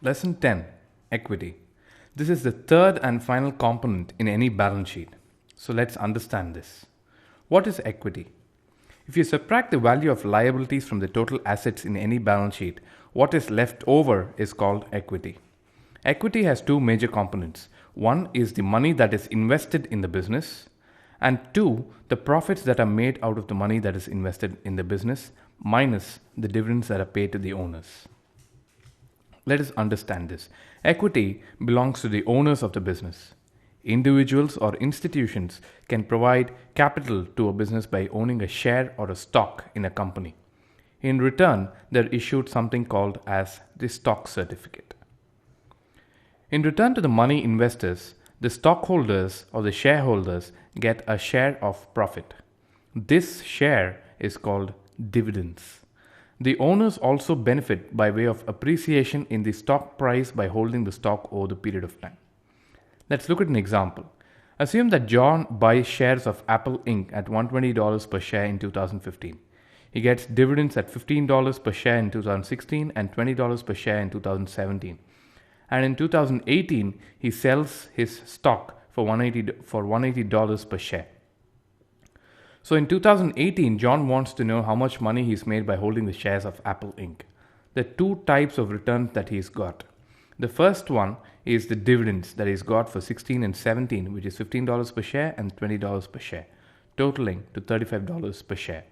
Lesson 10, Equity. This is the third and final component in any balance sheet. So let's understand this. What is equity? If you subtract the value of liabilities from the total assets in any balance sheet, what is left over is called equity. Equity has two major components. One is the money that is invested in the business, and two, the profits that are made out of the money that is invested in the business minus the dividends that are paid to the owners. Let us understand this. Equity belongs to the owners of the business. Individuals or institutions can provide capital to a business by owning a share or a stock in a company. In return, they're issued something called as the stock certificate. In return to the money investors, the stockholders or the shareholders get a share of profit. This share is called dividends. The owners also benefit by way of appreciation in the stock price by holding the stock over the period of time. Let's look at an example. Assume that John buys shares of Apple Inc. at $120 per share in 2015. He gets dividends at $15 per share in 2016 and $20 per share in 2017. And in 2018, he sells his stock for $180 per share. So in 2018, John wants to know how much money he's made by holding the shares of Apple Inc. There are two types of returns that he's got. The first one is the dividends that he's got for 16 and 17, which is $15 per share and $20 per share, totaling to $35 per share.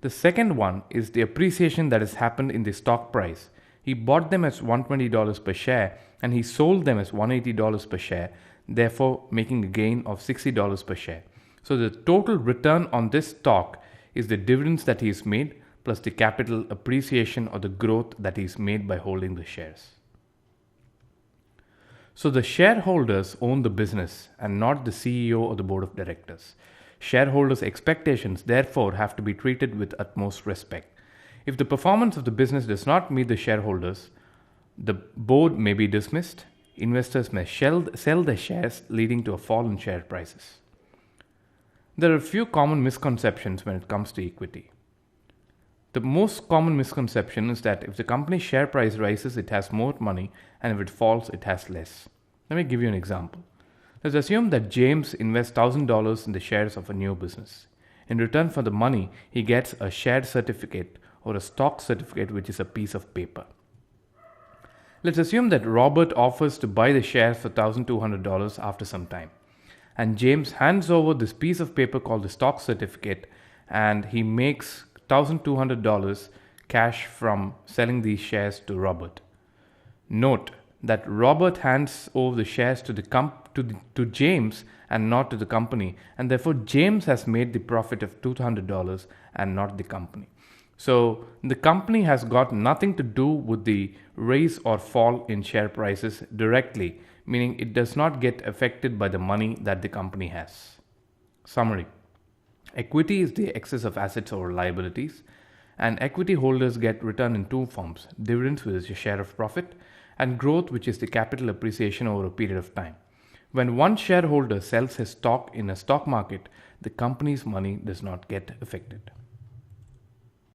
The second one is the appreciation that has happened in the stock price. He bought them as $120 per share and he sold them as $180 per share, therefore making a gain of $60 per share. So the total return on this stock is the dividends that he's made plus the capital appreciation or the growth that he's made by holding the shares. So the shareholders own the business and not the CEO or the board of directors. Shareholders' expectations therefore have to be treated with utmost respect. If the performance of the business does not meet the shareholders, the board may be dismissed, investors may sell their shares, leading to a fall in share prices. There are a few common misconceptions when it comes to equity. The most common misconception is that if the company's share price rises, it has more money, and if it falls, it has less. Let me give you an example. Let's assume that James invests $1,000 in the shares of a new business. In return for the money, he gets a share certificate or a stock certificate, which is a piece of paper. Let's assume that Robert offers to buy the shares for $1,200 after some time. And James hands over this piece of paper called the stock certificate, and he makes $1,200 cash from selling these shares to Robert. Note that Robert hands over the shares to James and not to the company, and therefore James has made the profit of $200 and not the company. So the company has got nothing to do with the rise or fall in share prices directly, meaning it does not get affected by the money that the company has. Summary. Equity is the excess of assets over liabilities, and equity holders get return in two forms: dividends, which is a share of profit, and growth, which is the capital appreciation over a period of time. When one shareholder sells his stock in a stock market, the company's money does not get affected.